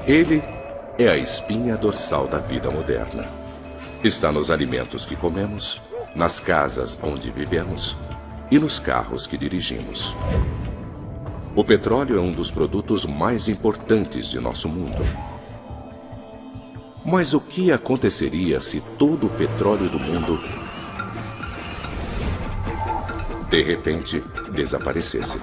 Ele é a espinha dorsal da vida moderna. Está nos alimentos que comemos, nas casas onde vivemos e nos carros que dirigimos. O petróleo é um dos produtos mais importantes de nosso mundo. Mas o que aconteceria se todo o petróleo do mundo, de repente, desaparecesse?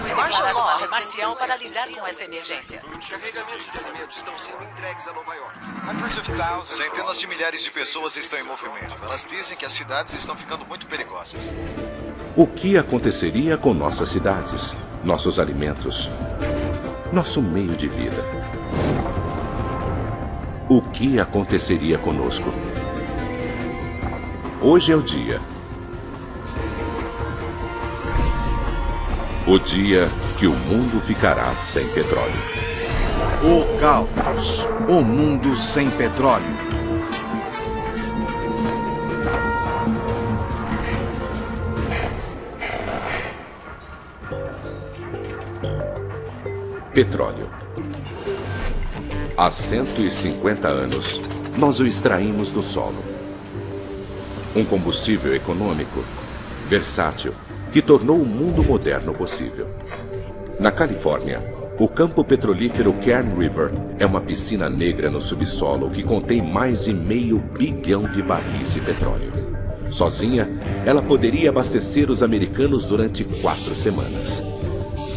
Declarado uma lei marcial para lidar com esta emergência. Carregamentos de alimentos estão sendo entregues a Nova York. Centenas de milhares de pessoas estão em movimento. Elas dizem que as cidades estão ficando muito perigosas. O que aconteceria com nossas cidades, nossos alimentos, nosso meio de vida? O que aconteceria conosco? Hoje é o dia. O dia que o mundo ficará sem petróleo. O caos. O mundo sem petróleo. Petróleo. Há 150 anos, nós o extraímos do solo. Um combustível econômico, versátil, que tornou o mundo moderno possível. Na Califórnia, o campo petrolífero Kern River é uma piscina negra no subsolo que contém mais de 500 bilhão de barris de petróleo. Sozinha, ela poderia abastecer os americanos durante 4 semanas.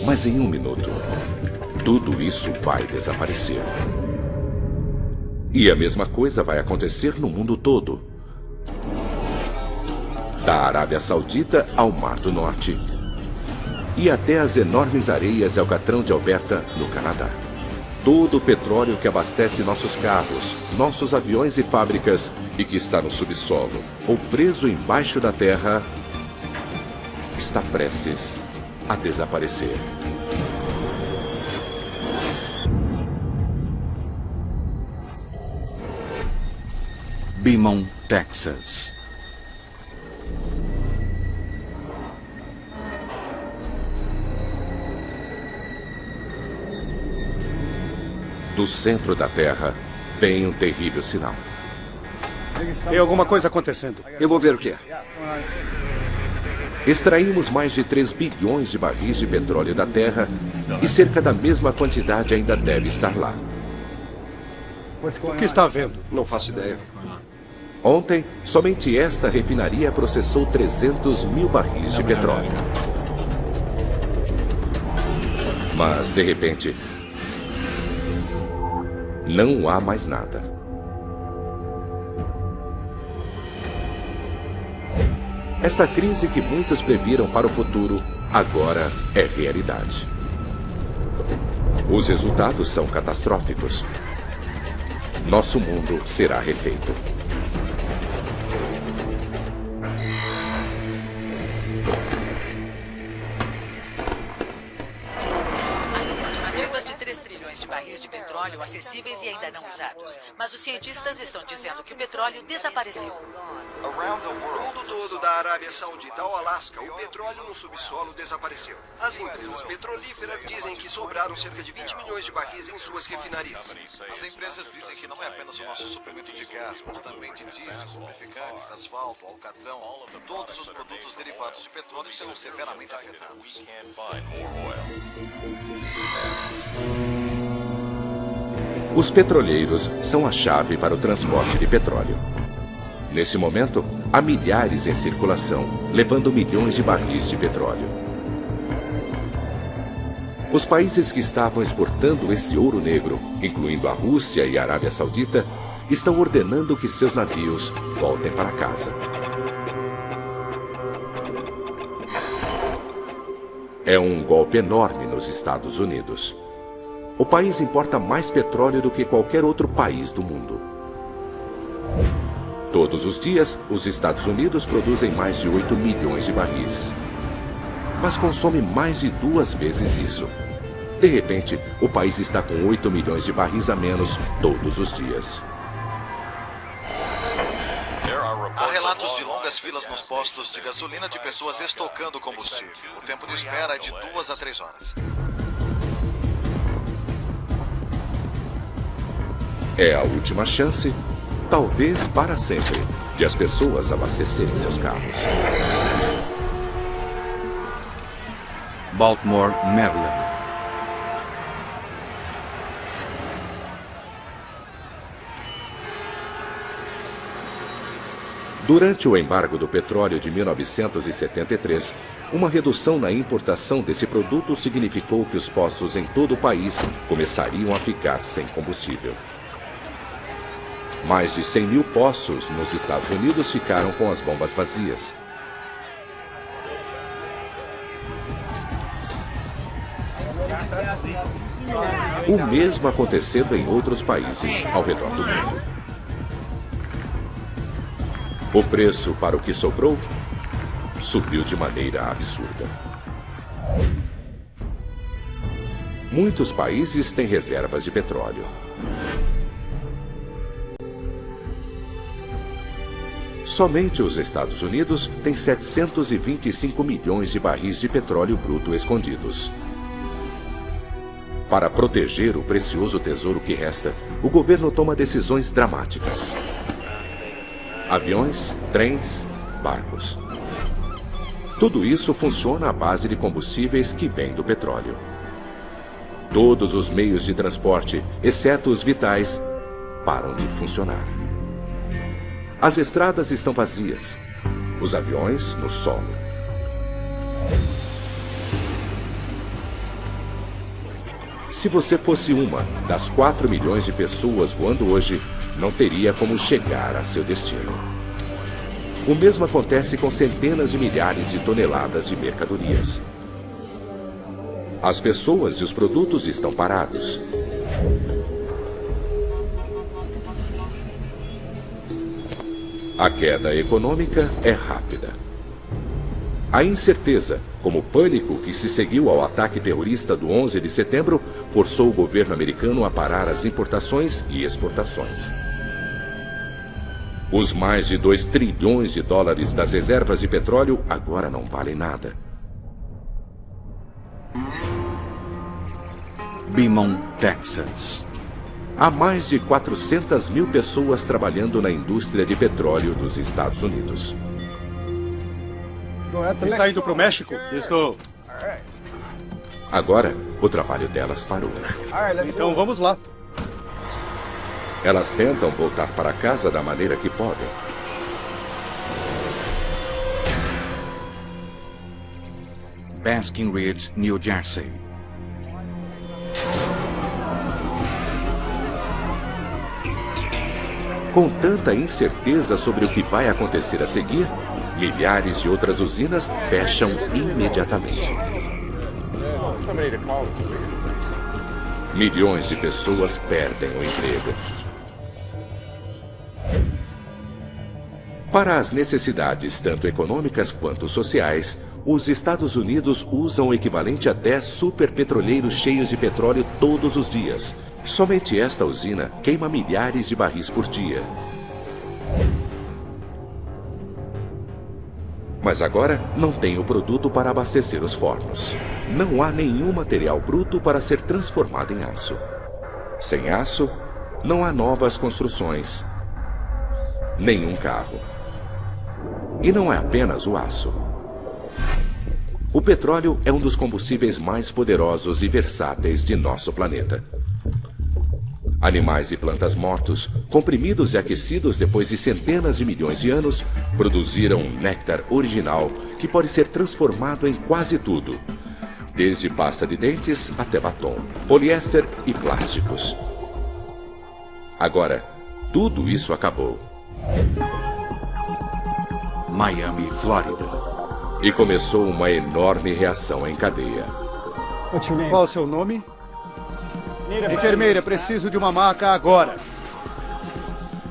Mas em 1 minuto, tudo isso vai desaparecer. E a mesma coisa vai acontecer no mundo todo. Da Arábia Saudita ao Mar do Norte e até as enormes areias de Alcatrão de Alberta, no Canadá. Todo o petróleo que abastece nossos carros, nossos aviões e fábricas e que está no subsolo ou preso embaixo da terra está prestes a desaparecer. Beaumont, Texas. Do centro da Terra vem um terrível sinal. Tem alguma coisa acontecendo. Eu vou ver o que é. Extraímos mais de 3 bilhões de barris de petróleo da Terra e cerca da mesma quantidade ainda deve estar lá. O que está havendo? Não faço ideia. Ontem, somente esta refinaria processou 300 mil barris de petróleo. Mas, de repente, não há mais nada. Esta crise que muitos previram para o futuro, agora é realidade. Os resultados são catastróficos. Nosso mundo será refeito. Estimativas de 3 trilhões de barris de petróleo acessíveis e ainda não usados. Mas os cientistas estão dizendo que o petróleo desapareceu. No mundo todo, da Arábia Saudita ao Alasca, o petróleo no subsolo desapareceu. As empresas petrolíferas dizem que sobraram cerca de 20 milhões de barris em suas refinarias. As empresas dizem que não é apenas o nosso suprimento de gás, mas também de diesel, lubrificantes, asfalto, alcatrão. Todos os produtos derivados de petróleo serão severamente afetados. Os petroleiros são a chave para o transporte de petróleo. Nesse momento, há milhares em circulação, levando milhões de barris de petróleo. Os países que estavam exportando esse ouro negro, incluindo a Rússia e a Arábia Saudita, estão ordenando que seus navios voltem para casa. É um golpe enorme nos Estados Unidos. O país importa mais petróleo do que qualquer outro país do mundo. Todos os dias, os Estados Unidos produzem mais de 8 milhões de barris. Mas consome mais de 2 vezes isso. De repente, o país está com 8 milhões de barris a menos todos os dias. Há relatos de longas filas nos postos de gasolina de pessoas estocando combustível. O tempo de espera é de 2 a 3 horas. É a última chance, talvez para sempre, de as pessoas abastecerem seus carros. Baltimore, Maryland. Durante o embargo do petróleo de 1973, uma redução na importação desse produto significou que os postos em todo o país começariam a ficar sem combustível. Mais de 100 mil postos nos Estados Unidos ficaram com as bombas vazias. O mesmo acontecendo em outros países ao redor do mundo. O preço para o que sobrou subiu de maneira absurda. Muitos países têm reservas de petróleo. Somente os Estados Unidos têm 725 milhões de barris de petróleo bruto escondidos. Para proteger o precioso tesouro que resta, o governo toma decisões dramáticas. Aviões, trens, barcos. Tudo isso funciona à base de combustíveis que vêm do petróleo. Todos os meios de transporte, exceto os vitais, param de funcionar. As estradas estão vazias, os aviões no solo. Se você fosse uma das 4 milhões de pessoas voando hoje, não teria como chegar a seu destino. O mesmo acontece com centenas de milhares de toneladas de mercadorias. As pessoas e os produtos estão parados. A queda econômica é rápida. A incerteza, como o pânico que se seguiu ao ataque terrorista do 11 de setembro, forçou o governo americano a parar as importações e exportações. Os mais de 2 trilhões de dólares das reservas de petróleo agora não valem nada. Beaumont, Texas. Há mais de 400 mil pessoas trabalhando na indústria de petróleo dos Estados Unidos. Está indo para o México? Estou. Agora, o trabalho delas parou. Então vamos lá. Elas tentam voltar para casa da maneira que podem. Basking Ridge, New Jersey. Com tanta incerteza sobre o que vai acontecer a seguir, milhares de outras usinas fecham imediatamente. Milhões de pessoas perdem o emprego. Para as necessidades tanto econômicas quanto sociais, os Estados Unidos usam o equivalente a 10 superpetroleiros cheios de petróleo todos os dias. Somente esta usina queima milhares de barris por dia. Mas agora não tem o produto para abastecer os fornos. Não há nenhum material bruto para ser transformado em aço. Sem aço, não há novas construções. Nenhum carro. E não é apenas o aço. O petróleo é um dos combustíveis mais poderosos e versáteis de nosso planeta. Animais e plantas mortos, comprimidos e aquecidos depois de centenas de milhões de anos, produziram um néctar original que pode ser transformado em quase tudo, desde pasta de dentes até batom, poliéster e plásticos. Agora, tudo isso acabou. Miami, Flórida. E começou uma enorme reação em cadeia. Qual o seu nome? Enfermeira, preciso de uma maca agora.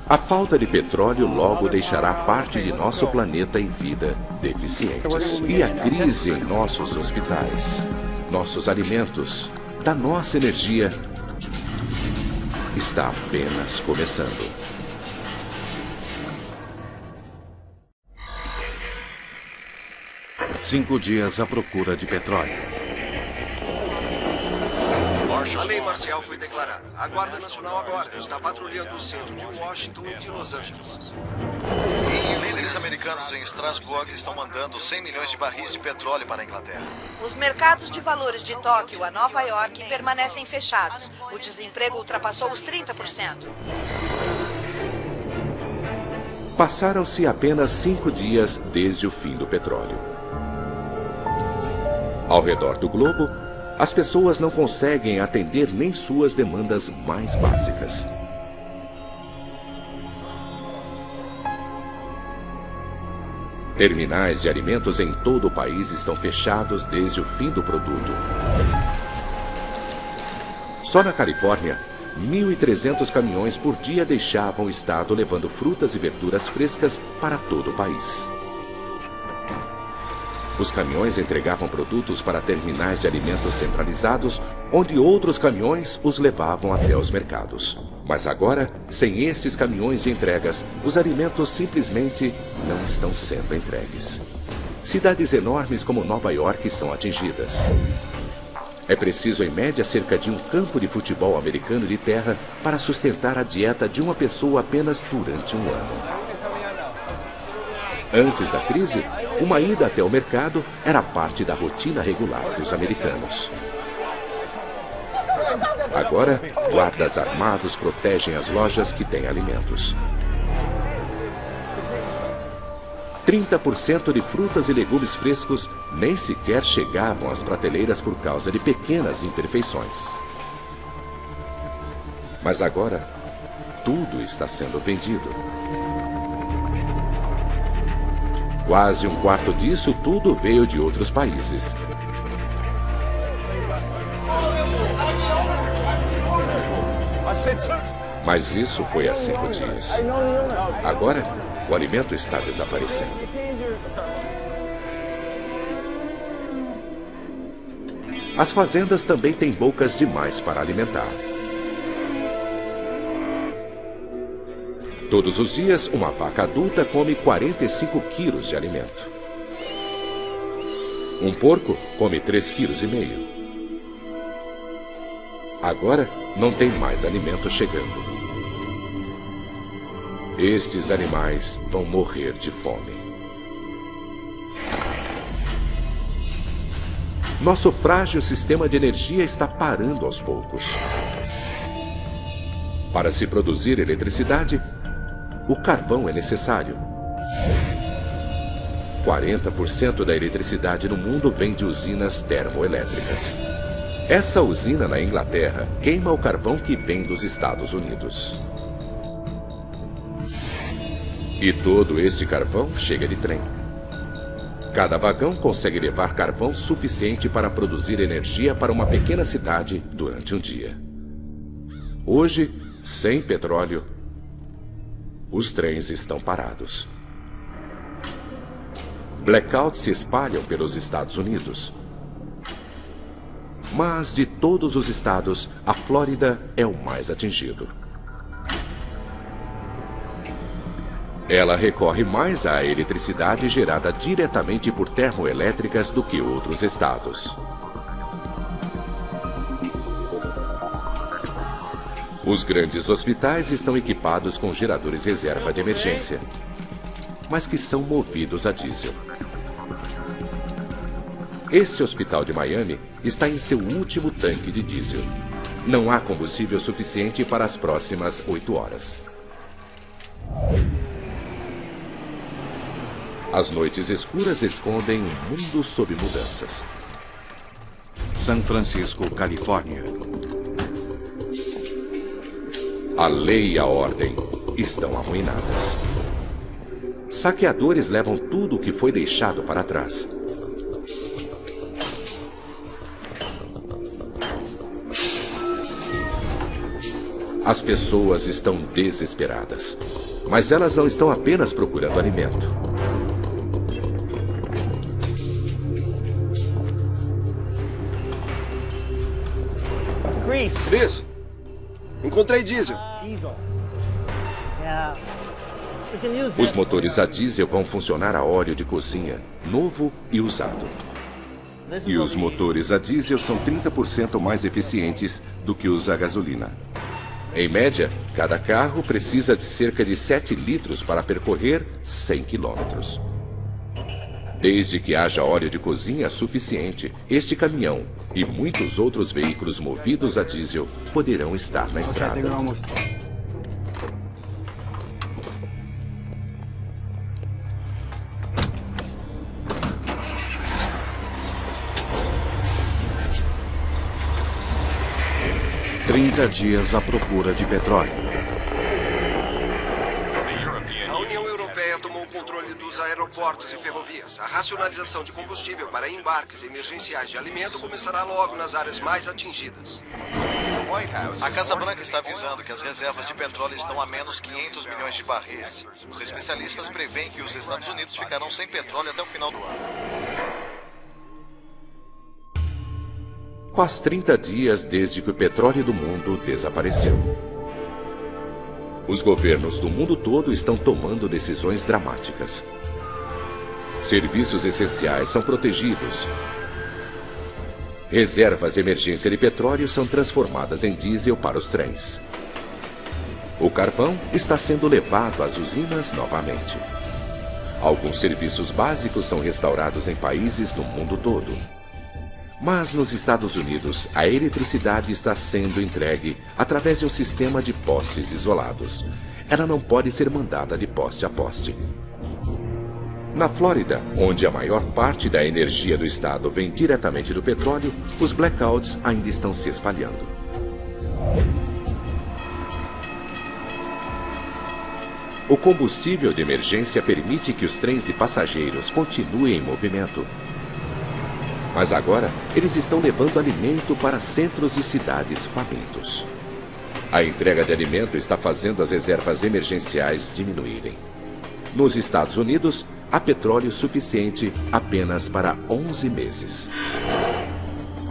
A falta de petróleo logo deixará parte de nosso planeta em vida deficientes. E a crise em nossos hospitais, nossos alimentos, da nossa energia, está apenas começando. Cinco dias à procura de petróleo. A lei marcial foi declarada. A Guarda Nacional agora está patrulhando o centro de Washington e de Los Angeles. Líderes americanos em Strasbourg estão mandando 100 milhões de barris de petróleo para a Inglaterra. Os mercados de valores de Tóquio a Nova York permanecem fechados. O desemprego ultrapassou os 30%. Passaram-se apenas 5 dias desde o fim do petróleo. Ao redor do globo, as pessoas não conseguem atender nem suas demandas mais básicas. Terminais de alimentos em todo o país estão fechados desde o fim do produto. Só na Califórnia, 1.300 caminhões por dia deixavam o estado levando frutas e verduras frescas para todo o país. Os caminhões entregavam produtos para terminais de alimentos centralizados, onde outros caminhões os levavam até os mercados. Mas agora, sem esses caminhões de entregas, os alimentos simplesmente não estão sendo entregues. Cidades enormes como Nova York são atingidas. É preciso, em média, cerca de um campo de futebol americano de terra para sustentar a dieta de uma pessoa apenas durante um ano. Antes da crise, uma ida até o mercado era parte da rotina regular dos americanos. Agora, guardas armados protegem as lojas que têm alimentos. 30% de frutas e legumes frescos nem sequer chegavam às prateleiras por causa de pequenas imperfeições. Mas agora, tudo está sendo vendido. Quase um quarto disso tudo veio de outros países. Mas isso foi há 5 dias. Agora, o alimento está desaparecendo. As fazendas também têm bocas demais para alimentar. Todos os dias, uma vaca adulta come 45 quilos de alimento. Um porco come 3,5 quilos. Agora, não tem mais alimento chegando. Estes animais vão morrer de fome. Nosso frágil sistema de energia está parando aos poucos. Para se produzir eletricidade, o carvão é necessário. 40% da eletricidade no mundo vem de usinas termoelétricas. Essa usina na Inglaterra queima o carvão que vem dos Estados Unidos. E todo este carvão chega de trem. Cada vagão consegue levar carvão suficiente para produzir energia para uma pequena cidade durante um dia. Hoje, sem petróleo, os trens estão parados. Blackouts se espalham pelos Estados Unidos. Mas de todos os estados, a Flórida é o mais atingido. Ela recorre mais à eletricidade gerada diretamente por termoelétricas do que outros estados. Os grandes hospitais estão equipados com geradores reserva de emergência, mas que são movidos a diesel. Este hospital de Miami está em seu último tanque de diesel. Não há combustível suficiente para as próximas 8 horas. As noites escuras escondem um mundo sob mudanças. San Francisco, Califórnia. A lei e a ordem estão arruinadas. Saqueadores levam tudo o que foi deixado para trás. As pessoas estão desesperadas, mas elas não estão apenas procurando alimento. Chris, encontrei diesel. Os motores a diesel vão funcionar a óleo de cozinha, novo e usado. E os motores a diesel são 30% mais eficientes do que os a gasolina. Em média, cada carro precisa de cerca de 7 litros para percorrer 100 quilômetros. Desde que haja óleo de cozinha suficiente, este caminhão e muitos outros veículos movidos a diesel poderão estar na estrada. 30 dias à procura de petróleo. A União Europeia tomou o controle dos aeroportos e ferrovias. A racionalização de combustível para embarques emergenciais de alimento começará logo nas áreas mais atingidas. A Casa Branca está avisando que as reservas de petróleo estão a menos 500 milhões de barris. Os especialistas preveem que os Estados Unidos ficarão sem petróleo até o final do ano. Faz 30 dias desde que o petróleo do mundo desapareceu. Os governos do mundo todo estão tomando decisões dramáticas. Serviços essenciais são protegidos. Reservas de emergência de petróleo são transformadas em diesel para os trens. O carvão está sendo levado às usinas novamente. Alguns serviços básicos são restaurados em países do mundo todo. Mas nos Estados Unidos, a eletricidade está sendo entregue através de um sistema de postes isolados. Ela não pode ser mandada de poste a poste. Na Flórida, onde a maior parte da energia do estado vem diretamente do petróleo, os blackouts ainda estão se espalhando. O combustível de emergência permite que os trens de passageiros continuem em movimento. Mas agora, eles estão levando alimento para centros e cidades famintos. A entrega de alimento está fazendo as reservas emergenciais diminuírem. Nos Estados Unidos, há petróleo suficiente apenas para 11 meses.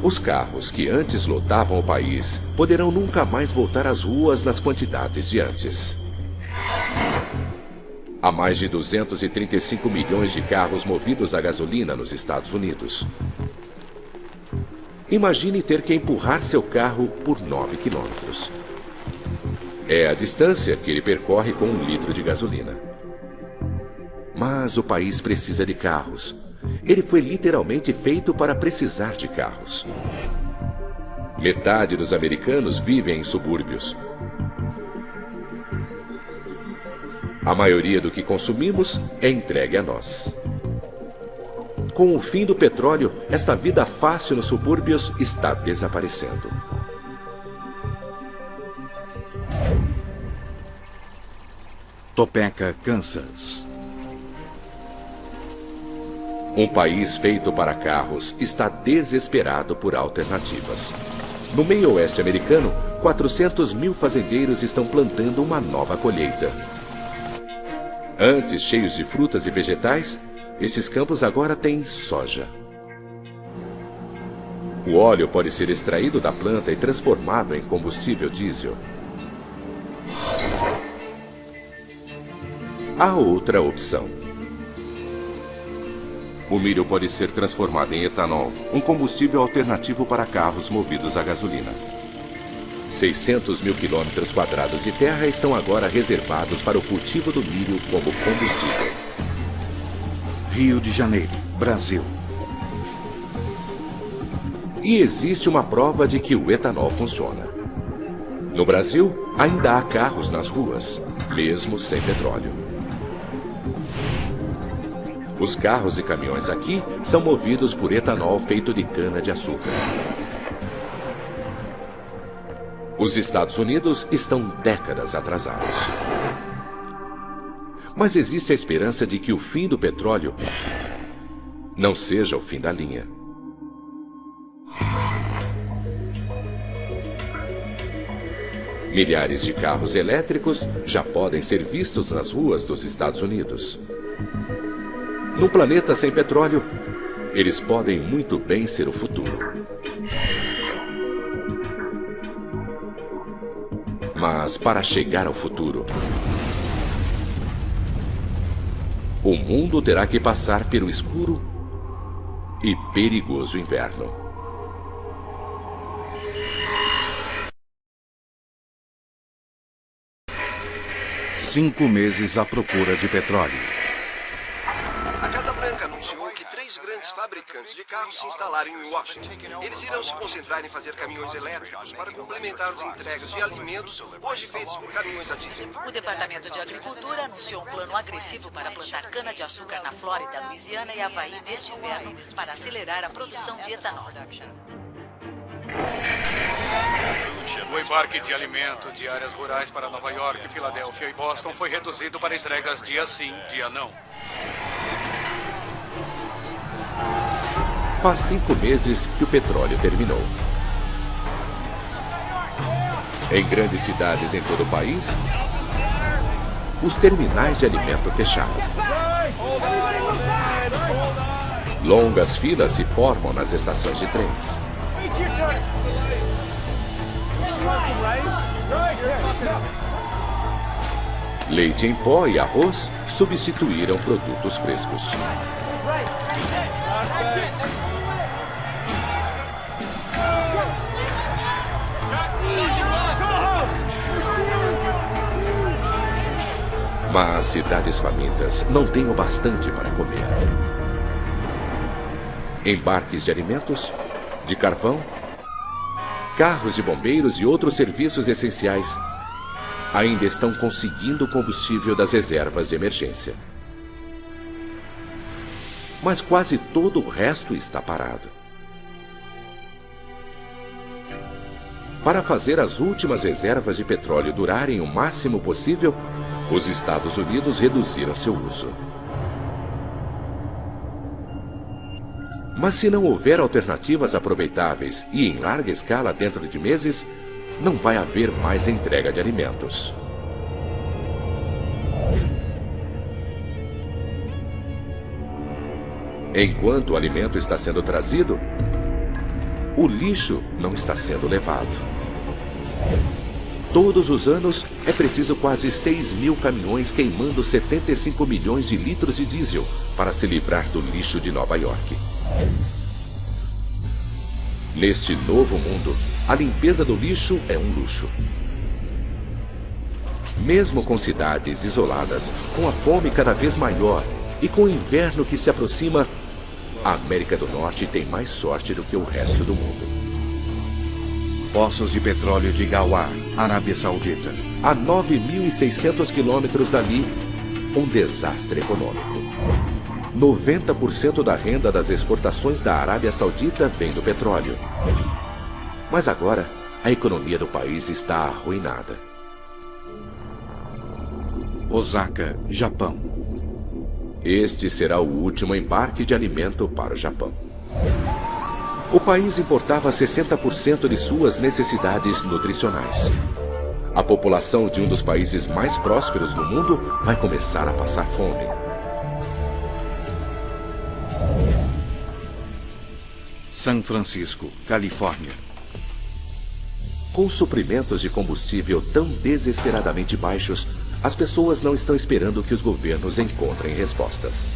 Os carros que antes lotavam o país poderão nunca mais voltar às ruas nas quantidades de antes. Há mais de 235 milhões de carros movidos a gasolina nos Estados Unidos. Imagine ter que empurrar seu carro por 9 quilômetros. É a distância que ele percorre com 1 litro de gasolina. Mas o país precisa de carros. Ele foi literalmente feito para precisar de carros. Metade dos americanos vivem em subúrbios. A maioria do que consumimos é entregue a nós. Com o fim do petróleo, esta vida fácil nos subúrbios está desaparecendo. Topeka, Kansas. Um país feito para carros está desesperado por alternativas. No meio oeste americano, 400 mil fazendeiros estão plantando uma nova colheita. Antes cheios de frutas e vegetais, esses campos agora têm soja. O óleo pode ser extraído da planta e transformado em combustível diesel. Há outra opção. O milho pode ser transformado em etanol, um combustível alternativo para carros movidos a gasolina. 600 mil quilômetros quadrados de terra estão agora reservados para o cultivo do milho como combustível. Rio de Janeiro, Brasil. E existe uma prova de que o etanol funciona. No Brasil, ainda há carros nas ruas, mesmo sem petróleo. Os carros e caminhões aqui são movidos por etanol feito de cana-de-açúcar. Os Estados Unidos estão décadas atrasados. Mas existe a esperança de que o fim do petróleo não seja o fim da linha. Milhares de carros elétricos já podem ser vistos nas ruas dos Estados Unidos. Num planeta sem petróleo, eles podem muito bem ser o futuro. Mas para chegar ao futuro, o mundo terá que passar pelo escuro e perigoso inverno. Cinco meses à procura de petróleo. A Casa Branca anunciou que 3 grandes fabricantes de carros se instalaram em Washington. Eles irão se concentrar em fazer caminhões elétricos para complementar as entregas de alimentos hoje feitos por caminhões a diesel. O Departamento de Agricultura anunciou um plano agressivo para plantar cana-de-açúcar na Flórida, Louisiana e Havaí neste inverno para acelerar a produção de etanol. O embarque de alimento de áreas rurais para Nova York, Filadélfia e Boston foi reduzido para entregas dia sim, dia não. Faz 5 meses que o petróleo terminou. Em grandes cidades em todo o país, os terminais de alimento fecharam. Longas filas se formam nas estações de trens. Leite em pó e arroz substituíram produtos frescos. Mas cidades famintas não têm o bastante para comer. Embarques de alimentos, de carvão, carros de bombeiros e outros serviços essenciais ainda estão conseguindo o combustível das reservas de emergência. Mas quase todo o resto está parado. Para fazer as últimas reservas de petróleo durarem o máximo possível, os Estados Unidos reduziram seu uso. Mas se não houver alternativas aproveitáveis e em larga escala dentro de meses, não vai haver mais entrega de alimentos. Enquanto o alimento está sendo trazido, o lixo não está sendo levado. Todos os anos, é preciso quase 6.000 caminhões queimando 75 milhões de litros de diesel para se livrar do lixo de Nova York. Neste novo mundo, a limpeza do lixo é um luxo. Mesmo com cidades isoladas, com a fome cada vez maior e com o inverno que se aproxima, a América do Norte tem mais sorte do que o resto do mundo. Poços de petróleo de Ghawar, Arábia Saudita. A 9.600 quilômetros dali, um desastre econômico. 90% da renda das exportações da Arábia Saudita vem do petróleo. Mas agora, a economia do país está arruinada. Osaka, Japão. Este será o último embarque de alimento para o Japão. O país importava 60% de suas necessidades nutricionais. A população de um dos países mais prósperos do mundo vai começar a passar fome. São Francisco, Califórnia. Com suprimentos de combustível tão desesperadamente baixos, as pessoas não estão esperando que os governos encontrem respostas.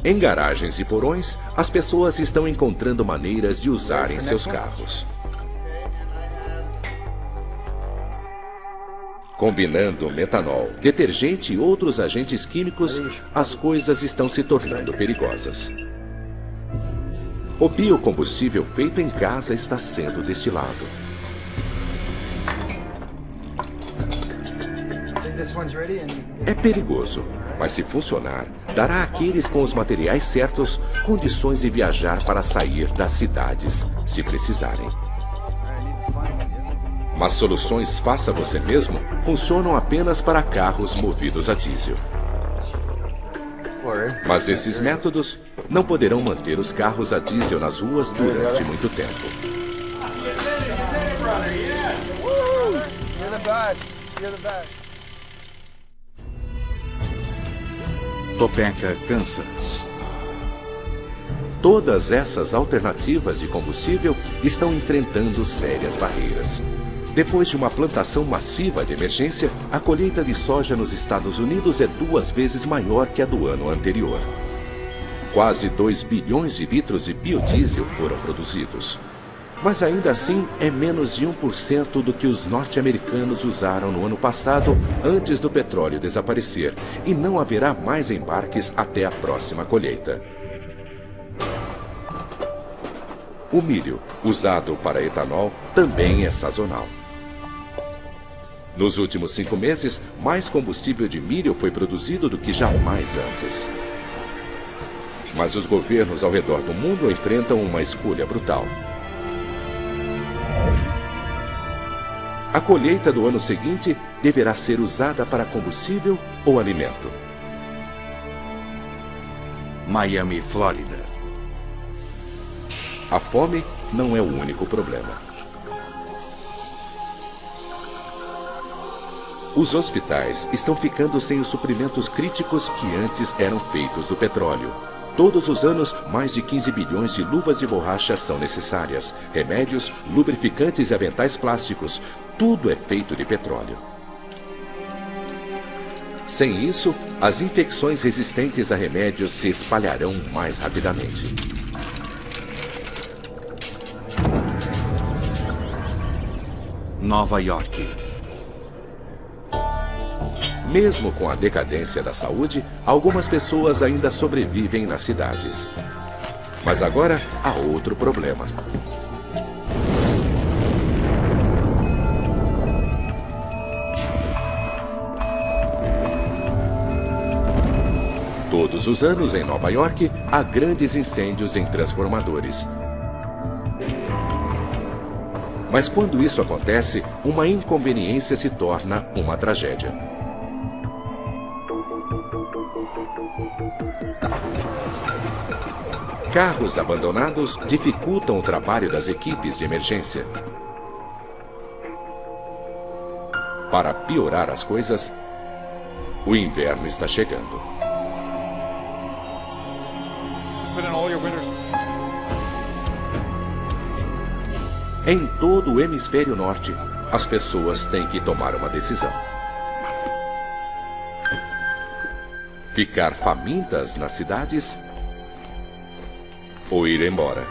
Em garagens e porões, as pessoas estão encontrando maneiras de usarem seus carros. Combinando metanol, detergente e outros agentes químicos, as coisas estão se tornando perigosas. O biocombustível feito em casa está sendo destilado. É perigoso, mas se funcionar, dará àqueles com os materiais certos condições de viajar para sair das cidades, se precisarem. Mas soluções faça você mesmo funcionam apenas para carros movidos a diesel. Mas esses métodos não poderão manter os carros a diesel nas ruas durante muito tempo. Topeka, Kansas. Todas essas alternativas de combustível estão enfrentando sérias barreiras. Depois de uma plantação massiva de emergência, a colheita de soja nos Estados Unidos é 2 vezes maior que a do ano anterior. Quase 2 bilhões de litros de biodiesel foram produzidos. Mas ainda assim é menos de 1% do que os norte-americanos usaram no ano passado, antes do petróleo desaparecer, e não haverá mais embarques até a próxima colheita. O milho, usado para etanol, também é sazonal. Nos últimos 5 meses, mais combustível de milho foi produzido do que jamais antes. Mas os governos ao redor do mundo enfrentam uma escolha brutal. A colheita do ano seguinte deverá ser usada para combustível ou alimento. Miami, Flórida. A fome não é o único problema. Os hospitais estão ficando sem os suprimentos críticos que antes eram feitos do petróleo. Todos os anos, mais de 15 bilhões de luvas de borracha são necessárias. Remédios, lubrificantes e aventais plásticos, tudo é feito de petróleo. Sem isso, as infecções resistentes a remédios se espalharão mais rapidamente. Nova York. Mesmo com a decadência da saúde, algumas pessoas ainda sobrevivem nas cidades. Mas agora há outro problema. Todos os anos em Nova York, há grandes incêndios em transformadores. Mas quando isso acontece, uma inconveniência se torna uma tragédia. Carros abandonados dificultam o trabalho das equipes de emergência. Para piorar as coisas, o inverno está chegando. Em todo o hemisfério norte, as pessoas têm que tomar uma decisão. Ficar famintas nas cidades ou ir embora.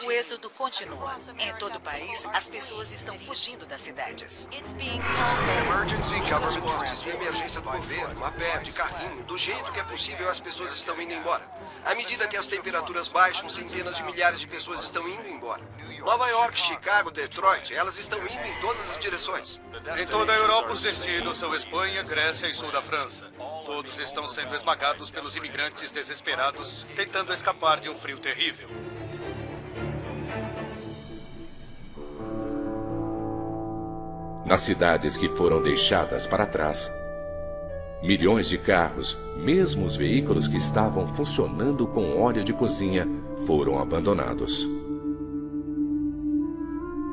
O êxodo continua. Em todo o país, as pessoas estão fugindo das cidades. Os transportes de emergência do governo, a pé, de carrinho, do jeito que é possível, as pessoas estão indo embora. À medida que as temperaturas baixam, centenas de milhares de pessoas estão indo embora. Nova York, Chicago, Detroit, elas estão indo em todas as direções. Em toda a Europa, os destinos são Espanha, Grécia e sul da França. Todos estão sendo esmagados pelos imigrantes desesperados, tentando escapar de um frio terrível. Nas cidades que foram deixadas para trás, milhões de carros, mesmo os veículos que estavam funcionando com óleo de cozinha, foram abandonados.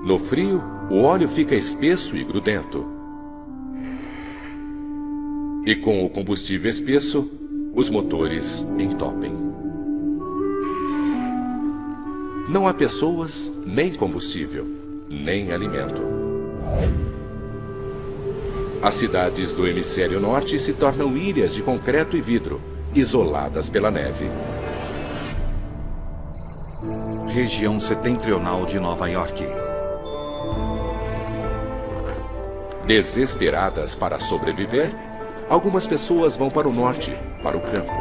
No frio, o óleo fica espesso e grudento. E com o combustível espesso, os motores entopem. Não há pessoas, nem combustível, nem alimento. As cidades do hemisfério norte se tornam ilhas de concreto e vidro, isoladas pela neve. Região setentrional de Nova York. Desesperadas para sobreviver, algumas pessoas vão para o norte, para o campo.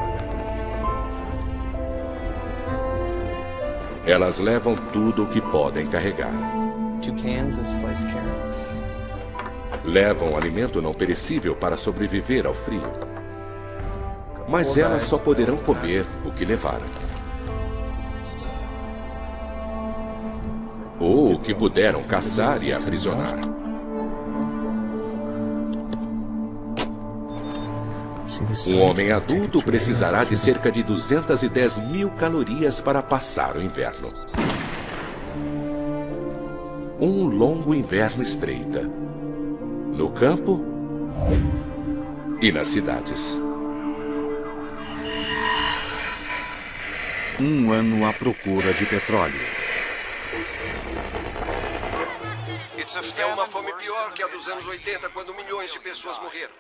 Elas levam tudo o que podem carregar. 2 cans of sliced carrots. Levam alimento não perecível para sobreviver ao frio. Mas elas só poderão comer o que levaram. Ou o que puderam caçar e aprisionar. Um homem adulto precisará de cerca de 210 mil calorias para passar o inverno. Um longo inverno espreita. No campo e nas cidades. Um ano à procura de petróleo. É uma fome pior que a dos anos 80, quando milhões de pessoas morreram.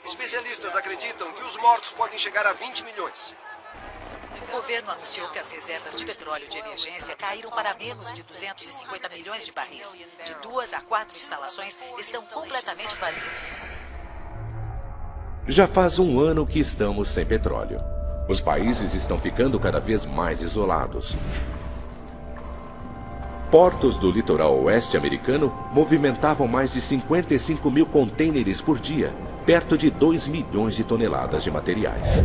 Especialistas acreditam que os mortos podem chegar a 20 milhões. O governo anunciou que as reservas de petróleo de emergência caíram para menos de 250 milhões de barris. De 2 a 4 instalações estão completamente vazias. Já faz um ano que estamos sem petróleo. Os países estão ficando cada vez mais isolados. Portos do litoral oeste americano movimentavam mais de 55 mil contêineres por dia, perto de 2 milhões de toneladas de materiais.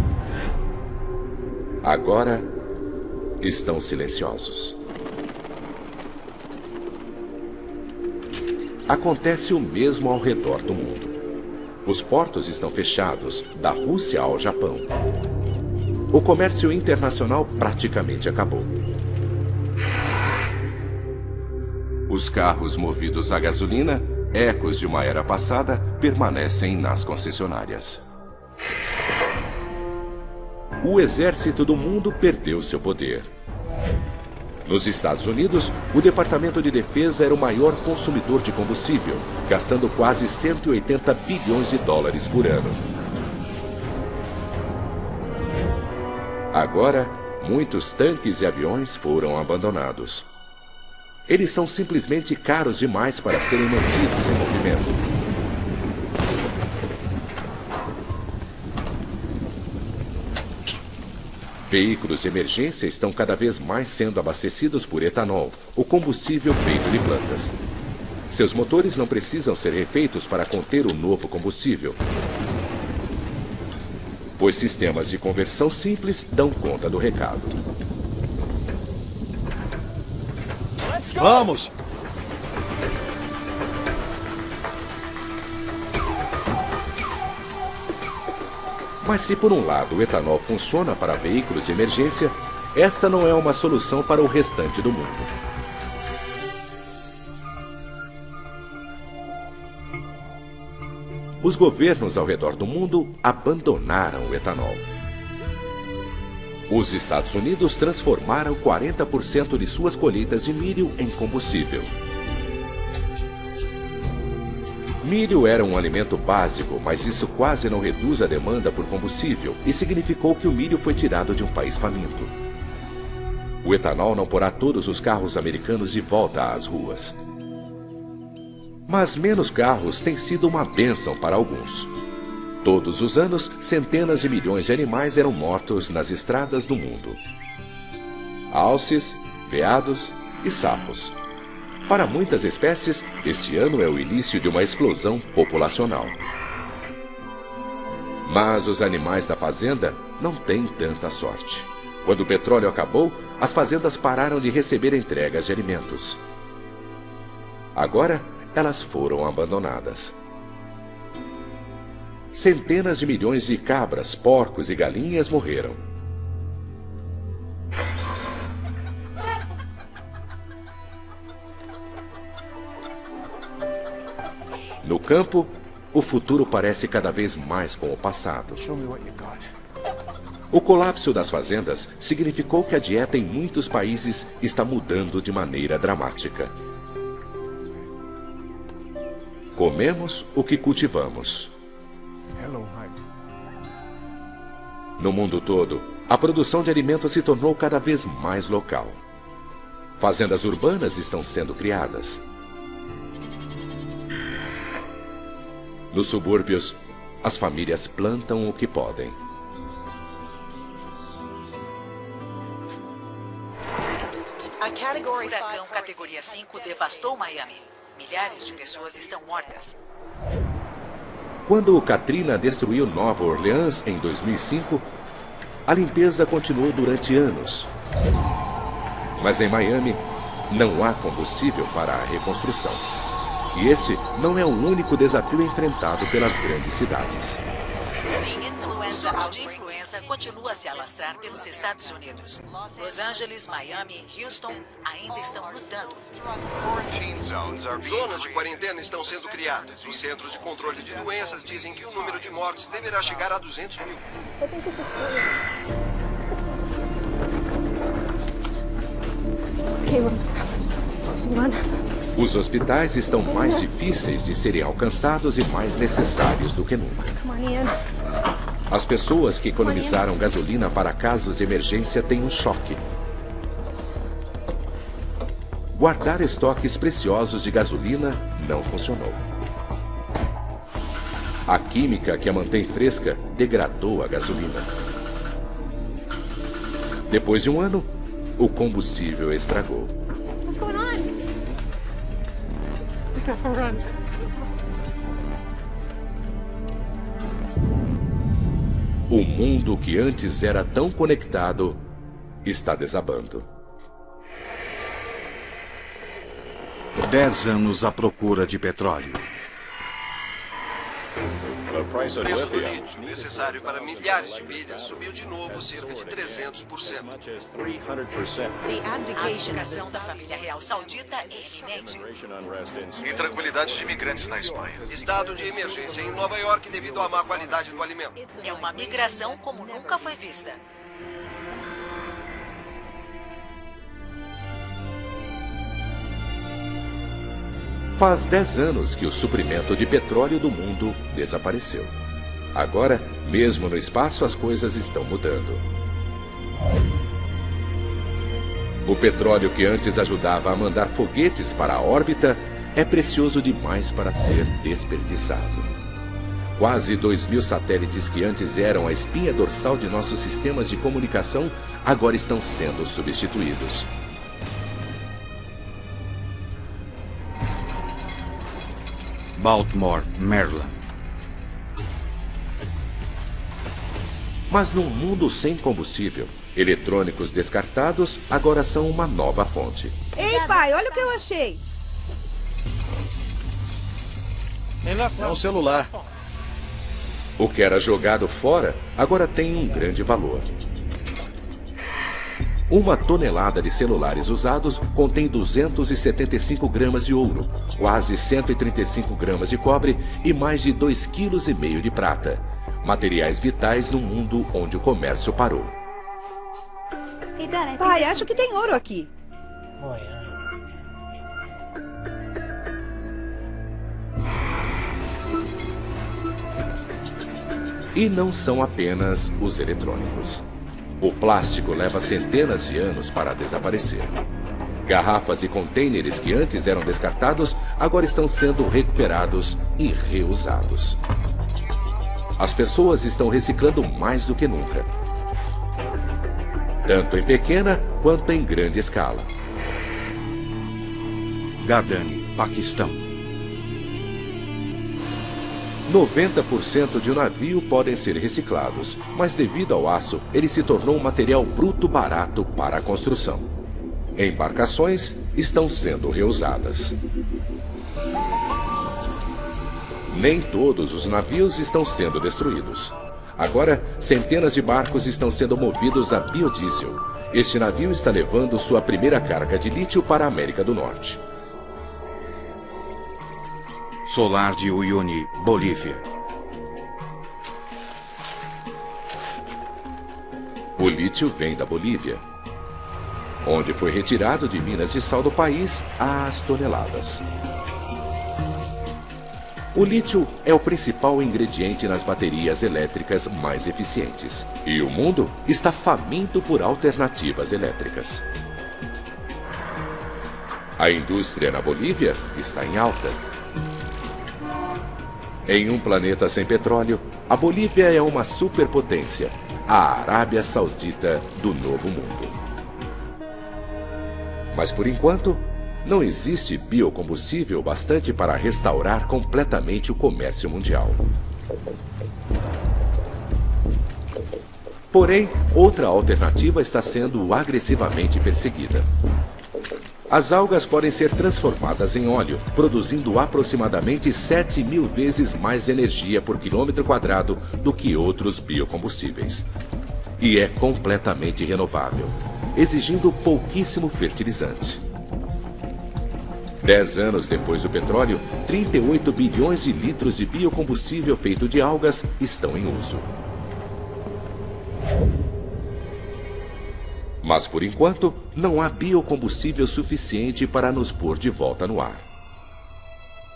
Agora, estão silenciosos. Acontece o mesmo ao redor do mundo. Os portos estão fechados, da Rússia ao Japão. O comércio internacional praticamente acabou. Os carros movidos a gasolina, ecos de uma era passada, permanecem nas concessionárias. O exército do mundo perdeu seu poder. Nos Estados Unidos, o Departamento de Defesa era o maior consumidor de combustível, gastando quase 180 bilhões de dólares por ano. Agora, muitos tanques e aviões foram abandonados. Eles são simplesmente caros demais para serem mantidos em movimento. Veículos de emergência estão cada vez mais sendo abastecidos por etanol, o combustível feito de plantas. Seus motores não precisam ser refeitos para conter o novo combustível. Os sistemas de conversão simples dão conta do recado. Vamos! Mas se por um lado o etanol funciona para veículos de emergência, esta não é uma solução para o restante do mundo. Os governos ao redor do mundo abandonaram o etanol. Os Estados Unidos transformaram 40% de suas colheitas de milho em combustível. Milho era um alimento básico, mas isso quase não reduz a demanda por combustível e significou que o milho foi tirado de um país faminto. O etanol não porá todos os carros americanos de volta às ruas. Mas menos carros tem sido uma bênção para alguns. Todos os anos, centenas de milhões de animais eram mortos nas estradas do mundo. Alces, veados e sapos. Para muitas espécies, este ano é o início de uma explosão populacional. Mas os animais da fazenda não têm tanta sorte. Quando o petróleo acabou, as fazendas pararam de receber entregas de alimentos. Agora, elas foram abandonadas. Centenas de milhões de cabras, porcos e galinhas morreram. No campo, o futuro parece cada vez mais com o passado. O colapso das fazendas significou que a dieta em muitos países está mudando de maneira dramática. Comemos o que cultivamos. No mundo todo, a produção de alimentos se tornou cada vez mais local. Fazendas urbanas estão sendo criadas. Nos subúrbios, as famílias plantam o que podem. O furacão categoria 5 devastou Miami. Milhares de pessoas estão mortas. Quando o Katrina destruiu Nova Orleans em 2005, a limpeza continuou durante anos. Mas em Miami, não há combustível para a reconstrução. E esse não é o único desafio enfrentado pelas grandes cidades. O surto de influenza ameaça continua a se alastrar pelos Estados Unidos. Los Angeles, Miami e Houston ainda estão lutando. Zonas de quarentena estão sendo criadas. Os Centros de Controle de Doenças dizem que o número de mortes deverá chegar a 200 mil. Os hospitais estão mais difíceis de serem alcançados e mais necessários do que nunca. As pessoas que economizaram gasolina para casos de emergência têm um choque. Guardar estoques preciosos de gasolina não funcionou. A química que a mantém fresca degradou a gasolina. Depois de um ano, o combustível estragou. O mundo que antes era tão conectado está desabando. 10 anos à procura de petróleo. O preço do lítio, necessário para milhares de milhas, subiu de novo cerca de 300%. A abdicação da família real saudita é iminente. Intranquilidade de imigrantes na Espanha. Estado de emergência em Nova York devido à má qualidade do alimento. É uma migração como nunca foi vista. Faz 10 anos que o suprimento de petróleo do mundo desapareceu. Agora, mesmo no espaço, as coisas estão mudando. O petróleo que antes ajudava a mandar foguetes para a órbita é precioso demais para ser desperdiçado. Quase 2.000 satélites que antes eram a espinha dorsal de nossos sistemas de comunicação agora estão sendo substituídos. Baltimore, Maryland. Mas num mundo sem combustível, eletrônicos descartados agora são uma nova fonte. Ei, pai, olha o que eu achei. É um celular. O que era jogado fora agora tem um grande valor. 1 tonelada de celulares usados contém 275 gramas de ouro, quase 135 gramas de cobre e mais de 2,5 kg de prata. Materiais vitais num mundo onde o comércio parou. Pai, acho que tem ouro aqui. E não são apenas os eletrônicos. O plástico leva centenas de anos para desaparecer. Garrafas e contêineres que antes eram descartados agora estão sendo recuperados e reusados. As pessoas estão reciclando mais do que nunca, tanto em pequena quanto em grande escala. Gardani, Paquistão. 90% de um navio podem ser reciclados, mas devido ao aço, ele se tornou um material bruto barato para a construção. Embarcações estão sendo reusadas. Nem todos os navios estão sendo destruídos. Agora, centenas de barcos estão sendo movidos a biodiesel. Este navio está levando sua primeira carga de lítio para a América do Norte. Solar de Uyuni, Bolívia. O lítio vem da Bolívia, onde foi retirado de minas de sal do país às toneladas. O lítio é o principal ingrediente nas baterias elétricas mais eficientes. E o mundo está faminto por alternativas elétricas. A indústria na Bolívia está em alta. Em um planeta sem petróleo, a Bolívia é uma superpotência, a Arábia Saudita do Novo Mundo. Mas por enquanto, não existe biocombustível bastante para restaurar completamente o comércio mundial. Porém, outra alternativa está sendo agressivamente perseguida. As algas podem ser transformadas em óleo, produzindo aproximadamente 7.000 vezes mais energia por quilômetro quadrado do que outros biocombustíveis. e é completamente renovável, exigindo pouquíssimo fertilizante. 10 anos depois do petróleo, 38 bilhões de litros de biocombustível feito de algas estão em uso. Mas, por enquanto, não há biocombustível suficiente para nos pôr de volta no ar.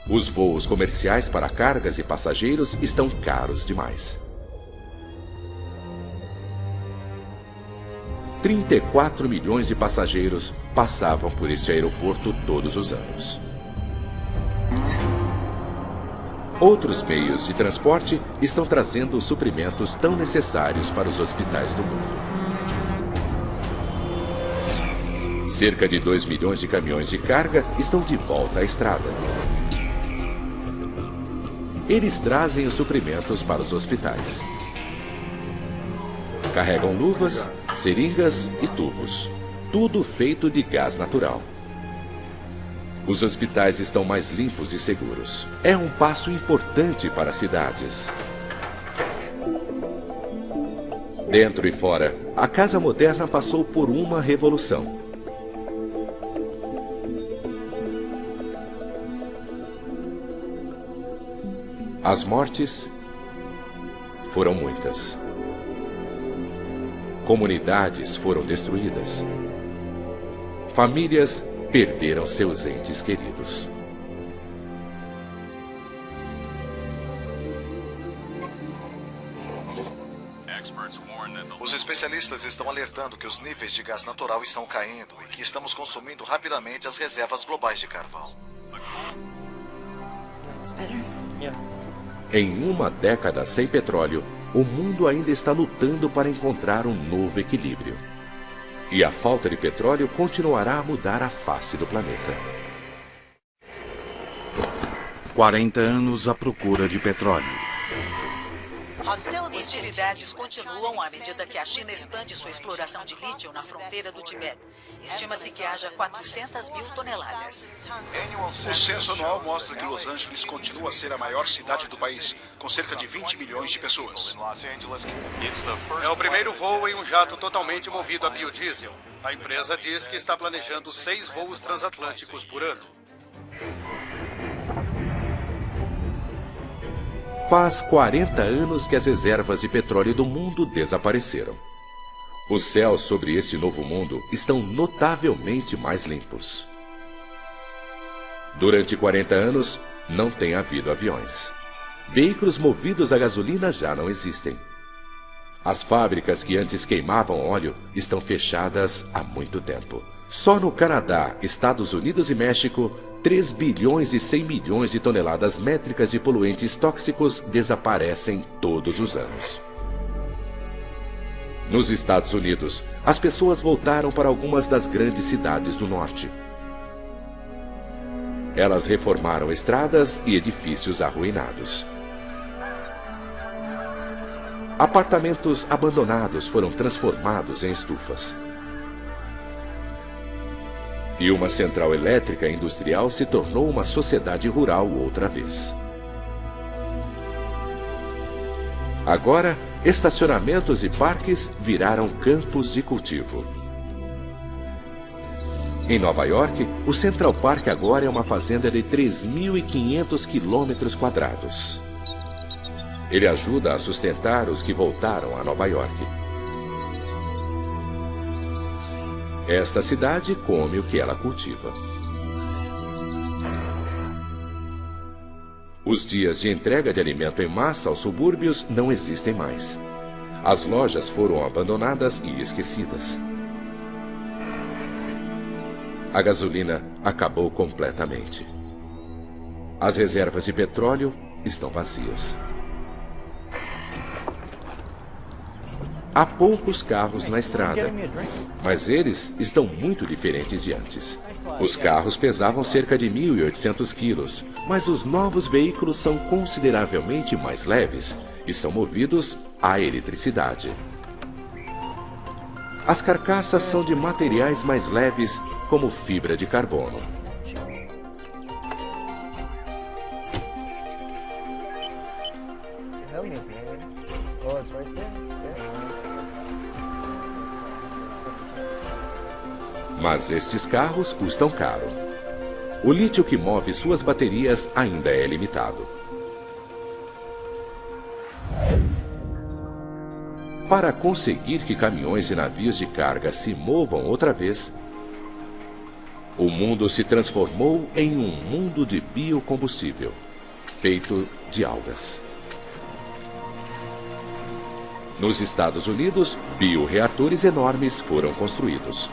Os voos comerciais para cargas e passageiros estão caros demais. 34 milhões de passageiros passavam por este aeroporto todos os anos. Outros meios de transporte estão trazendo os suprimentos tão necessários para os hospitais do mundo. Cerca de 2 milhões de caminhões de carga estão de volta à estrada. Eles trazem os suprimentos para os hospitais. Carregam luvas, seringas e tubos, tudo feito de gás natural. Os hospitais estão mais limpos e seguros. É um passo importante para as cidades. Dentro e fora, a casa moderna passou por uma revolução. As mortes foram muitas. Comunidades foram destruídas. Famílias perderam seus entes queridos. Os especialistas estão alertando que os níveis de gás natural estão caindo e que estamos consumindo rapidamente as reservas globais de carvão. Em uma década sem petróleo, o mundo ainda está lutando para encontrar um novo equilíbrio. E a falta de petróleo continuará a mudar a face do planeta. 40 anos à procura de petróleo. Hostilidades continuam à medida que a China expande sua exploração de lítio na fronteira do Tibete. Estima-se que haja 400 mil toneladas. O censo anual mostra que Los Angeles continua a ser a maior cidade do país, com cerca de 20 milhões de pessoas. É o primeiro voo em um jato totalmente movido a biodiesel. A empresa diz que está planejando 6 voos transatlânticos por ano. Faz 40 anos que as reservas de petróleo do mundo desapareceram. Os céus sobre este novo mundo estão notavelmente mais limpos. Durante 40 anos, não tem havido aviões. Veículos movidos a gasolina já não existem. As fábricas que antes queimavam óleo estão fechadas há muito tempo. Só no Canadá, Estados Unidos e México, 3 bilhões e 100 milhões de toneladas métricas de poluentes tóxicos desaparecem todos os anos. Nos Estados Unidos, as pessoas voltaram para algumas das grandes cidades do norte. Elas reformaram estradas e edifícios arruinados. Apartamentos abandonados foram transformados em estufas. E uma central elétrica industrial se tornou uma sociedade rural outra vez. Agora, estacionamentos e parques viraram campos de cultivo. Em Nova York, o Central Park agora é uma fazenda de 3.500 quilômetros quadrados. Ele ajuda a sustentar os que voltaram a Nova York. Esta cidade come o que ela cultiva. Os dias de entrega de alimento em massa aos subúrbios não existem mais. As lojas foram abandonadas e esquecidas. A gasolina acabou completamente. As reservas de petróleo estão vazias. Há poucos carros na estrada, mas eles estão muito diferentes de antes. Os carros pesavam cerca de 1.800 quilos, mas os novos veículos são consideravelmente mais leves e são movidos à eletricidade. As carcaças são de materiais mais leves, como fibra de carbono. Mas estes carros custam caro. O lítio que move suas baterias ainda é limitado. Para conseguir que caminhões e navios de carga se movam outra vez, o mundo se transformou em um mundo de biocombustível, feito de algas. Nos Estados Unidos, bioreatores enormes foram construídos.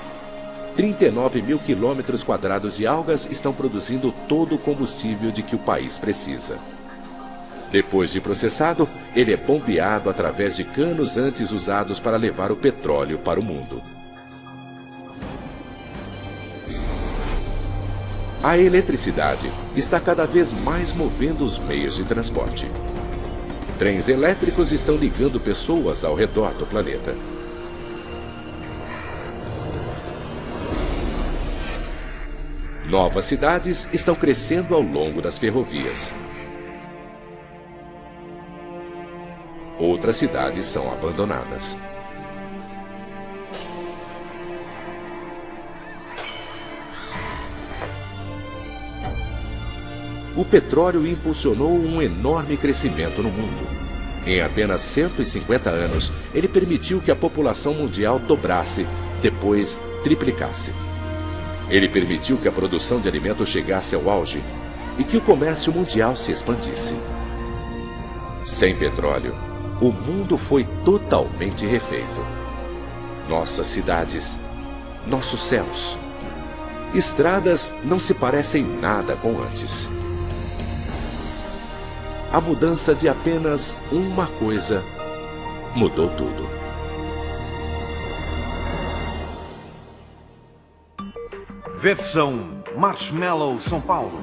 39 mil quilômetros quadrados de algas estão produzindo todo o combustível de que o país precisa. Depois de processado, ele é bombeado através de canos antes usados para levar o petróleo para o mundo. A eletricidade está cada vez mais movendo os meios de transporte. Trens elétricos estão ligando pessoas ao redor do planeta. Novas cidades estão crescendo ao longo das ferrovias. Outras cidades são abandonadas. O petróleo impulsionou um enorme crescimento no mundo. Em apenas 150 anos, ele permitiu que a população mundial dobrasse, depois triplicasse. Ele permitiu que a produção de alimentos chegasse ao auge e que o comércio mundial se expandisse. Sem petróleo, o mundo foi totalmente refeito. Nossas cidades, nossos céus, estradas não se parecem nada com antes. A mudança de apenas uma coisa mudou tudo. Versão Marshmallow São Paulo.